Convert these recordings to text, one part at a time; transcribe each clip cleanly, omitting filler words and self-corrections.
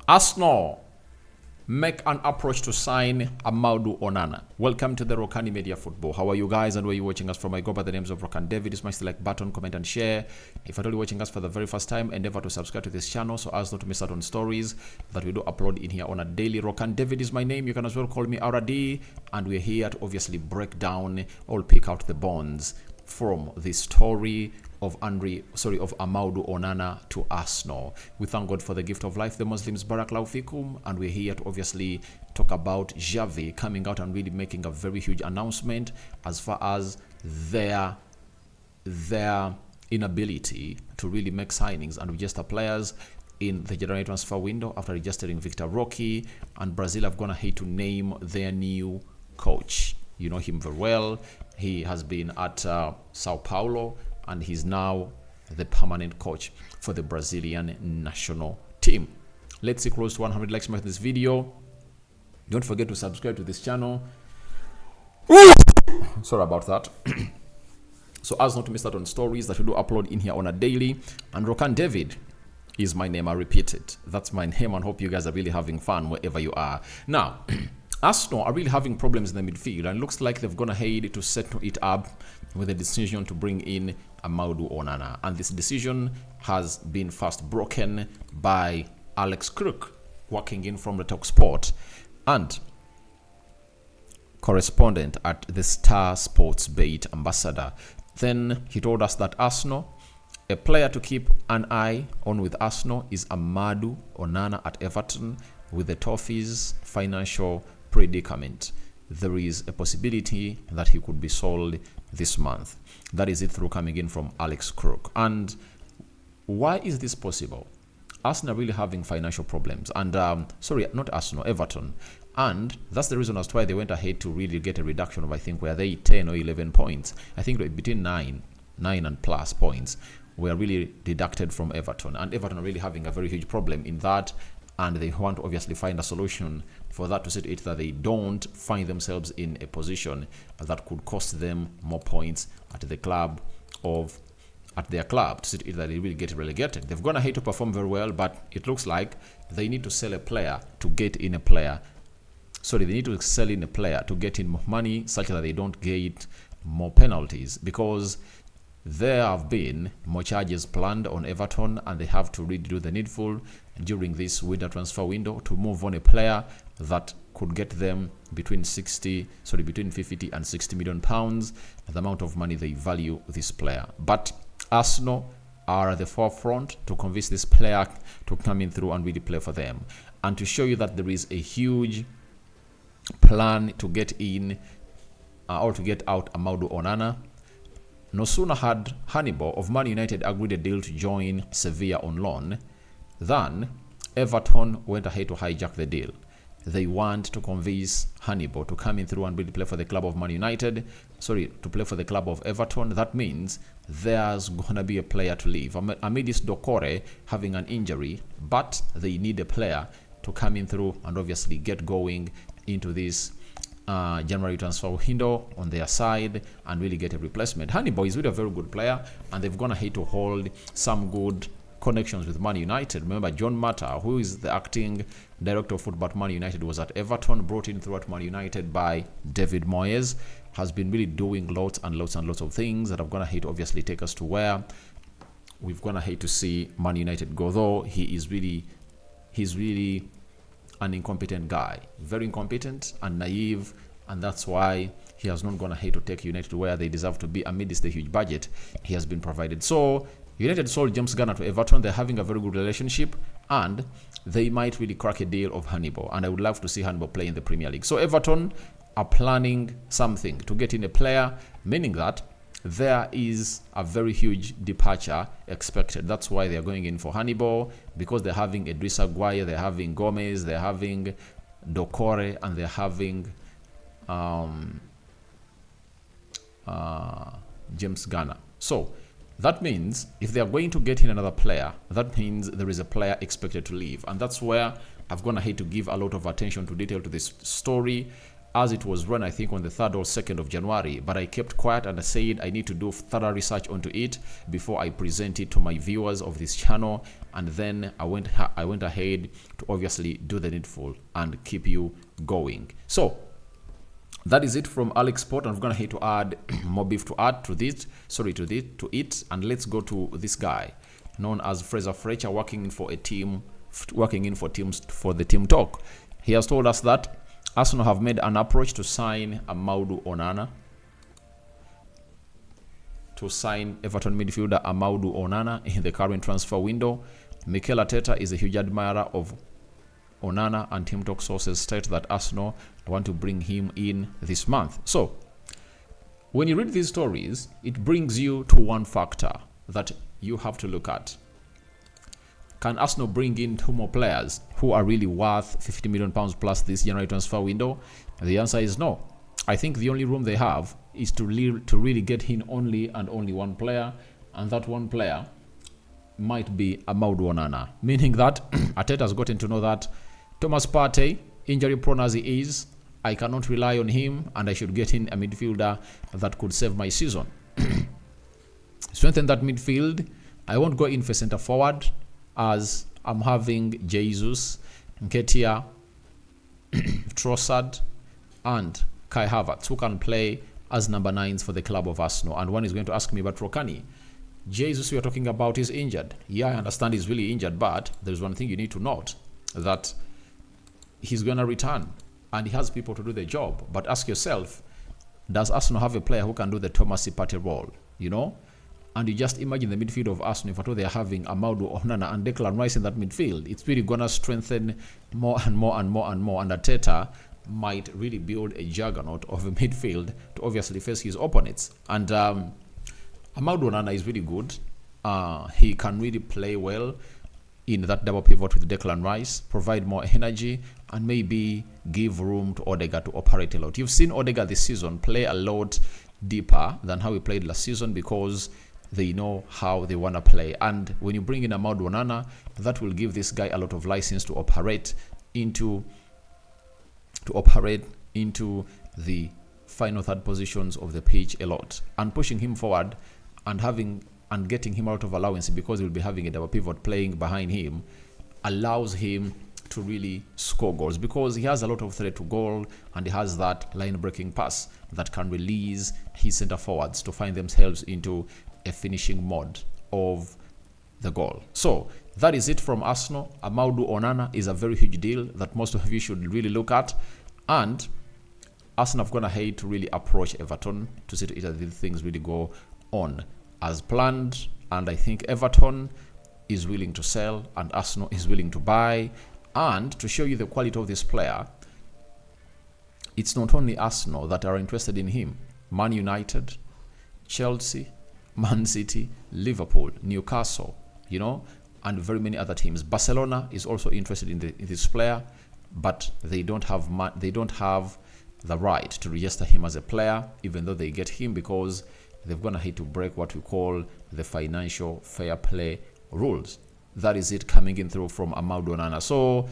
Arsenal make an approach to sign Amadou Onana. Welcome to the Rokani Media Football. How are you guys and where are you watching us from? I go by the names of Rokani David. Smash the like button, comment and share. If you're only watching us for the very first time, endeavor to subscribe to this channel so as not to miss out on stories that we do upload in here on a daily. Rokani David is my name. You can as well call me RD, and we're here to obviously break down or pick out the bonds from the story of Amadou Onana to Arsenal. We thank God for the gift of life, the Muslims, Barakallahu Fikum, and we're here to obviously talk about Xavi coming out and really making a very huge announcement as far as their inability to really make signings and register players in the January transfer window after registering Victor Roque, and Brazil have gone ahead to name their new coach. You know him very well. He has been at Sao Paulo, and he's now the permanent coach for the Brazilian national team. Let's see close to 100 likes in this video. Don't forget to subscribe to this channel. Sorry about that. So as not to miss out on stories that we do upload in here on a daily. And Rokani David is my name. I repeat it. That's my name, and hope you guys are really having fun wherever you are. Now, Arsenal are really having problems in the midfield, and it looks like they've gone ahead to settle it up with a decision to bring in Amadou Onana. And this decision has been first broken by Alex Crook, working in from the TalkSport and correspondent at the Star Sports Bait Ambassador. Then he told us that Arsenal, a player to keep an eye on with Arsenal is Amadou Onana at Everton. With the Toffees' financial predicament, there is a possibility that he could be sold this month. That is it through coming in from Alex Crook. And why is this possible? Arsenal are really having financial problems, and not Arsenal, Everton, and that's the reason as to why they went ahead to really get a reduction of, I think, were they 10 or 11 points. I think between 9 and plus points were really deducted from Everton, and Everton are really having a very huge problem in that. And they want to obviously find a solution for that, to set it that they don't find themselves in a position that could cost them more points at their club, to set it that they will get relegated. They've gone ahead to perform very well, but it looks like they need to sell a player to get in a player. Sorry, they need to sell in a player to get in more money, such that they don't get more penalties, because there have been more charges planned on Everton, and they have to really do the needful during this winter transfer window to move on a player that could get them between 50 and 60 million pounds, the amount of money they value this player. But Arsenal are at the forefront to convince this player to come in through and really play for them. And to show you that there is a huge plan to get in or to get out Amadou Onana, no sooner had Hannibal of Man United agreed a deal to join Sevilla on loan than Everton went ahead to hijack the deal. They want to convince Hannibal to come in through and really play for the club of Man United. To play for the club of Everton. That means there's going to be a player to leave. Amidis Dokore having an injury, but they need a player to come in through and obviously get going into this January transfer window on their side and really get a replacement. Hannibal is really a very good player, and they've gone ahead to hold some good connections with Man United. Remember, John Mata, who is the acting director of football at Man United, was at Everton, brought in throughout Man United by David Moyes, has been really doing lots and lots of things that have gone ahead to obviously take us to where we've gone ahead to see Man United go, though he's really an incompetent guy, very incompetent and naive, and that's why he has not gone ahead to take United to where they deserve to be amidst the huge budget he has been provided. So United sold James Garner to Everton. They're having a very good relationship, and they might really crack a deal of Hannibal, and I would love to see Hannibal play in the Premier League. So Everton are planning something to get in a player, meaning that there is a very huge departure expected. That's why they're going in for Hannibal, because they're having Idrissa Gueye, they're having Gomez, they're having Dokore, and they're having James Garner. So that means if they are going to get in another player, that means there is a player expected to leave. And that's where I've gone ahead to give a lot of attention to detail to this story. as it was run, I think, on the 3rd or 2nd of January. But I kept quiet and I said I need to do thorough research onto it before I present it to my viewers of this channel. And then I went ahead to obviously do the needful and keep you going. So that is it from Alex Sport. I'm gonna hate to add more beef to add to this. Sorry, to it. And let's go to this guy known as Fraser Fletcher, working in for the team talk. He has told us that Arsenal have made an approach to sign Amadou Onana, to sign Everton midfielder Amadou Onana in the current transfer window. Mikel Arteta is a huge admirer of Onana, and team talk sources state that Arsenal want to bring him in this month. So, when you read these stories, it brings you to one factor that you have to look at. Can Arsenal bring in 2 more players who are really worth £50 million plus this January transfer window? The answer is no. I think the only room they have is to really get in only one player, and that one player might be Amadou Onana, meaning that Arteta has gotten to know that Thomas Partey, injury prone as he is, I cannot rely on him, and I should get in a midfielder that could save my season. Strengthen that midfield. I won't go in for centre forward, as I'm having Jesus, Nketiah, Trossard, and Kai Havertz, who can play as number 9s for the club of Arsenal. And one is going to ask me about Rokani. Jesus, we are talking about, is injured. Yeah, I understand he's really injured, but there's one thing you need to note, that he's going to return, and he has people to do the job. But ask yourself, does Arsenal have a player who can do the Thomas Partey role? You know? And you just imagine the midfield of Arsenal, if at all they are having Amadou, Onana, and Declan Rice in that midfield, it's really going to strengthen more and more and more and more. And Arteta might really build a juggernaut of a midfield to obviously face his opponents. And Amadou Onana is really good. He can really play well in that double pivot with Declan Rice, provide more energy, and maybe give room to Odegaard to operate a lot. You've seen Odegaard this season play a lot deeper than how he played last season, because they know how they want to play. And when you bring in Amadou Onana, that will give this guy a lot of license to operate into the final third positions of the pitch a lot, and pushing him forward and getting him out of allowance, because he'll be having a double pivot playing behind him, allows him to really score goals, because he has a lot of threat to goal, and he has that line breaking pass that can release his center forwards to find themselves into a finishing mode of the goal. So that is it from Arsenal. Amadou Onana is a very huge deal that most of you should really look at, and Arsenal have gone ahead to really approach Everton to see if these things really go on as planned. And I think Everton is willing to sell and Arsenal is willing to buy. And to show you the quality of this player, it's not only Arsenal that are interested in him. Man United, Chelsea, Man City, Liverpool, Newcastle, you know, and very many other teams. Barcelona is also interested in this player, but they don't have the right to register him as a player, even though they get him, because they've gone ahead to break what we call the financial fair play rules. That is it coming in through from Amadou Onana. So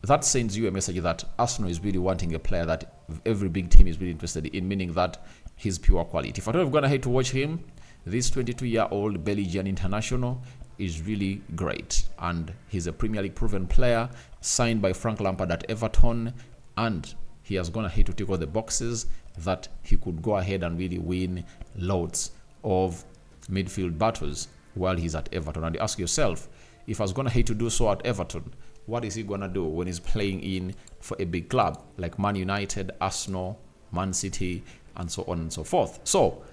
that sends you a message that Arsenal is really wanting a player that every big team is really interested in, meaning that he's pure quality. If I don't have gone ahead to watch him, this 22-year-old Belgian international is really great, and he's a Premier League proven player signed by Frank Lampard at Everton, and he has gone ahead to tick all the boxes that he could go ahead and really win loads of midfield battles while he's at Everton. And you ask yourself, if I was going ahead to do so at Everton, what is he going to do when he's playing in for a big club like Man United, Arsenal, Man City, and so on and so forth? So,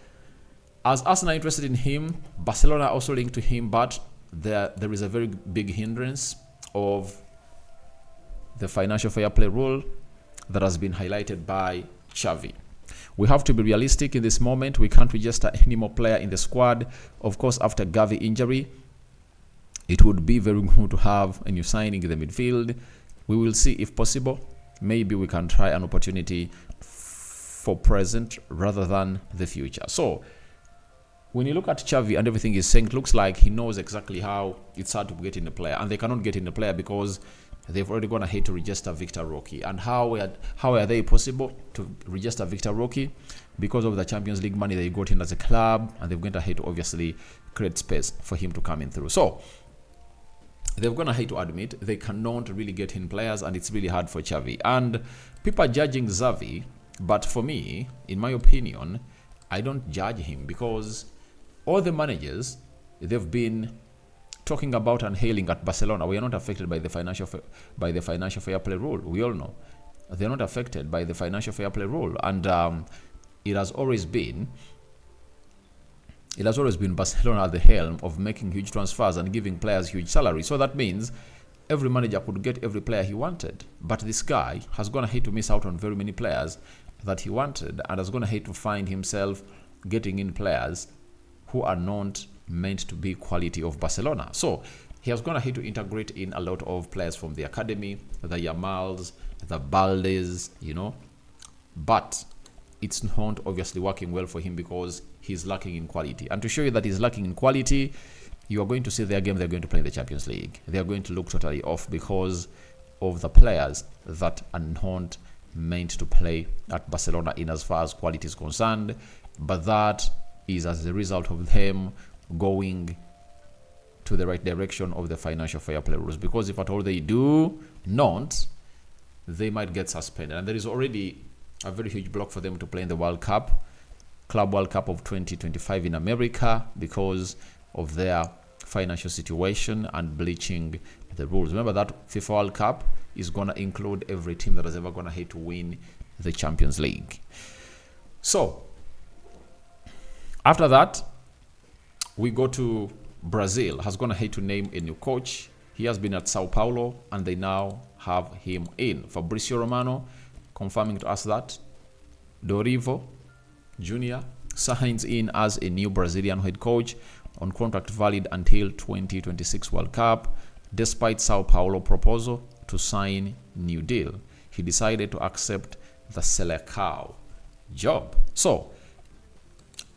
as Arsenal are interested in him, Barcelona are also linked to him, but there is a very big hindrance of the financial fair play rule that has been highlighted by Xavi. We have to be realistic in this moment. We can't register any more player in the squad. Of course, after Xavi injury, it would be very good to have a new signing in the midfield. We will see if possible. Maybe we can try an opportunity for present rather than the future. So, when you look at Xavi and everything he's saying, it looks like he knows exactly how it's hard to get in a player. And they cannot get in a player because they've already gone ahead to register Victor Roque. And how are they possible to register Victor Roque? Because of the Champions League money they got in as a club, and they've gone ahead to obviously create space for him to come in through. So they've gone ahead to admit they cannot really get in players, and it's really hard for Xavi. And people are judging Xavi, but for me, in my opinion, I don't judge him, because all the managers they've been talking about and hailing at Barcelona, we are not affected by the financial fair play rule. We all know they're not affected by the financial fair play rule, and it has always been Barcelona at the helm of making huge transfers and giving players huge salaries. So that means every manager could get every player he wanted. But this guy has gone ahead to miss out on very many players that he wanted, and has gone ahead to find himself getting in players who are not meant to be quality of Barcelona. So he has gone ahead to integrate in a lot of players from the academy, the Yamals, the Baldes, but it's not obviously working well for him because he's lacking in quality. And to show you that he's lacking in quality, you are going to see their game they're going to play in the Champions League. They are going to look totally off because of the players that are not meant to play at Barcelona in as far as quality is concerned. But that is as a result of them going to the right direction of the financial fair play rules. Because if at all they do not, they might get suspended. And there is already a very huge block for them to play in the World Cup, Club World Cup of 2025 in America, because of their financial situation and bleaching the rules. Remember that FIFA World Cup is going to include every team that has ever gone ahead to win the Champions League. So after that, we go to Brazil. Has gone ahead to name a new coach. He has been at Sao Paulo, and they now have him in. Fabrizio Romano confirming to us that Dorival Jr. signs in as a new Brazilian head coach on contract valid until 2026 World Cup. Despite Sao Paulo proposal to sign new deal, he decided to accept the Selecao job. So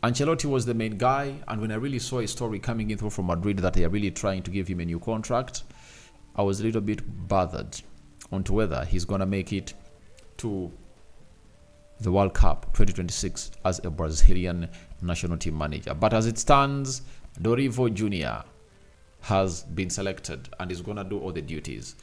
Ancelotti was the main guy, and when I really saw a story coming in through from Madrid that they are really trying to give him a new contract, I was a little bit bothered onto whether he's going to make it to the World Cup 2026 as a Brazilian national team manager. But as it stands, Dorival Jr. has been selected and is going to do all the duties.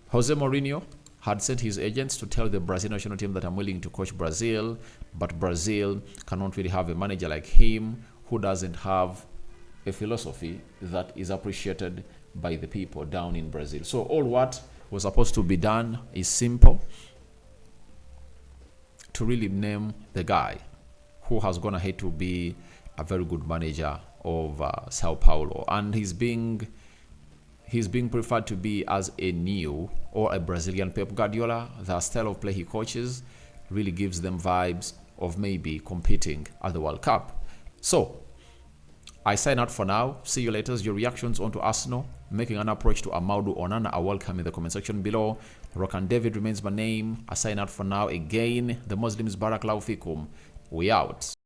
Jose Mourinho had sent his agents to tell the Brazil national team that I'm willing to coach Brazil, but Brazil cannot really have a manager like him who doesn't have a philosophy that is appreciated by the people down in Brazil. So all what was supposed to be done is simple: to really name the guy who has gone ahead to be a very good manager of Sao Paulo, and he's being preferred to be as a new or a Brazilian Pep Guardiola. The style of play he coaches really gives them vibes of maybe competing at the World Cup. So I sign out for now. See you later. Your reactions onto Arsenal making an approach to Amadou Onana are welcome in the comment section below. Rokani David remains my name. I sign out for now. Again, the Muslims Barakallahu Fikum. We out.